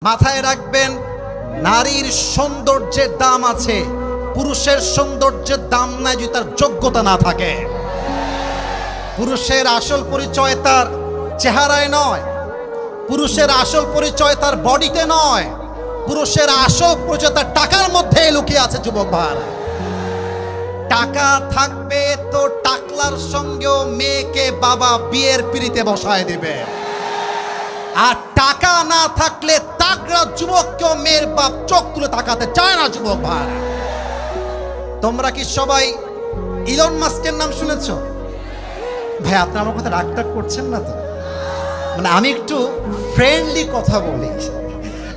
মাথায় রাখবেন, নারীর সৌন্দর্যের দাম আছে, পুরুষের সৌন্দর্যের দাম নাই যদি তার যোগ্যতা না থাকে। পুরুষের আসল পরিচয় তার চেহারায় নয়, পুরুষের আসল পরিচয় তার বডিতে নয়, পুরুষের আসল পরিচয় তার টাকার মধ্যে লুকিয়ে আছে। যুবক ভাই, টাকা থাকবে তো টাকলার সঙ্গেও মেয়েকে বাবা বিয়ের পিড়িতে বসায় দেবে, আর টাকা না থাকলে তাকড়া যুবককেও মেয়ের বাপ চোখ তুলে তাকাতে চায় না। যুবক ভাই, তোমরা কি সবাই ইলন মাস্কের নাম শুনেছো? ভাই আপনারা আমার কথা রাগ টাগ করছেন না তো? মানে আমি একটু ফ্রেন্ডলি কথা বলি।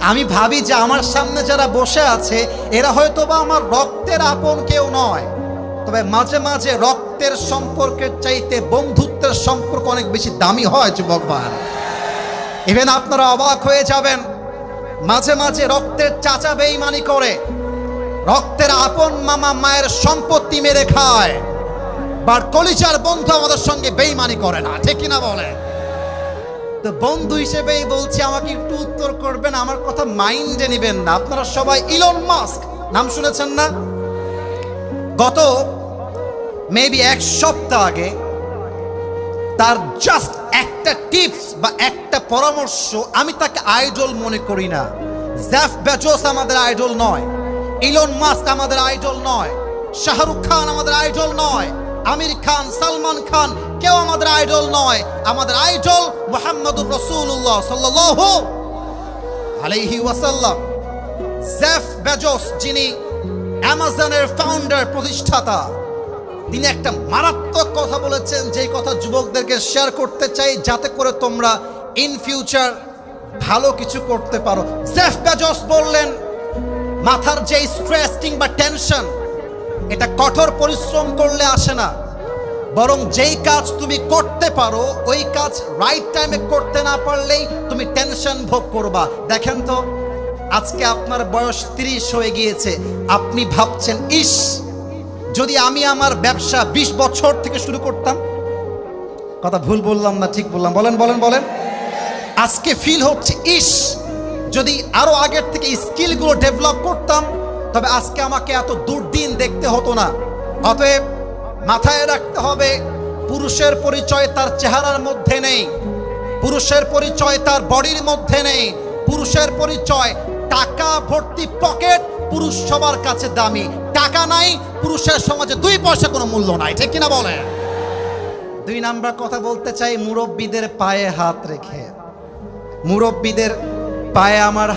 আমি ভাবি যে আমার সামনে যারা বসে আছে এরা হয়তো বা আমার রক্তের আপন কেউ নয়, তবে মাঝে মাঝে রক্তের সম্পর্কের চাইতে বন্ধুত্বের সম্পর্ক অনেক বেশি দামি হয়। যুবক ভাই, ইভেন আপনারা অবাক হয়ে যাবেন, মাঝে মাঝে রক্তের চাচা বেঈমানি করে, রক্তের আপন মামা মায়ের সম্পত্তি মেরে খায়, বাট কলিজার বন্ধু আমাদের সঙ্গে বেঈমানি করে না, ঠিক কিনা বলে? তো বন্ধু হিসেবেই বলছি, আমাকে একটু উত্তর করবেন, আমার কথা মাইন্ডে নেবেন না। আপনারা সবাই ইলন মাস্ক নাম শুনেছেন না? গত মেবি এক সপ্তাহ আগে তার জাস্ট একটা টিপস বা একটা পরামর্শ, আমি তাকে আইডল মনে করি না। জেফ বেজোস আমাদের আইডল নয়, ইলন মাস্ক আমাদের আইডল নয়, শাহরুখ খান আমাদের আইডল নয়, আমির খান, সালমান খান কেউ আমাদের আইডল নয়। আমাদের আইডল মুহাম্মদুর রাসূলুল্লাহ সাল্লাল্লাহু আলাইহি ওয়াসাল্লাম। জেফ বেজোস, যিনি অ্যামাজনের ফাউন্ডার, প্রতিষ্ঠাতা, তিনি একটা মারাত্মক কথা বলেছেন, যেই কথা যুবকদেরকে শেয়ার করতে চাই যাতে করে তোমরা ইন ফিউচার ভালো কিছু করতে পারো। জেফ বেজোস বললেন, মাথার যে স্ট্রেস কিংবা টেনশন, এটা কঠোর পরিশ্রম করলে আসে না, বরং যেই কাজ তুমি করতে পারো ওই কাজ রাইট টাইমে করতে না পারলেই তুমি টেনশন ভোগ করবা। দেখেন তো, আজকে আপনার বয়স 30 হয়ে গিয়েছে, আপনি ভাবছেন, ইস যদি আমি আমার ব্যবসা 20 বছর থেকে শুরু করতাম। কথা ভুল বললাম না ঠিক বললাম? বলেন বলেন বলেন। আজকে ফিল হচ্ছে, ইস যদি আরো আগের থেকে স্কিলগুলো ডেভেলপ করতাম, তবে আজকে আমাকে এত দুর্দিন দেখতে হতো না। অতএব মাথায় রাখতে হবে, পুরুষের পরিচয় তার চেহারার মধ্যে নেই, পুরুষের পরিচয় তার বডির মধ্যে নেই, পুরুষের পরিচয় টাকা ভর্তি পকেট। পুরুষ সবার কাছে দামি, টাকা নাই, পুরুষের সমাজে 2 পয়সা কোনো মূল্য নাই, ঠিক কিনা বলে? 2 নাম্বার কথা বলতে চাই, মুরব্বীদের পায়ে হাত রেখে। মুরব্বীদের পায়ে আমার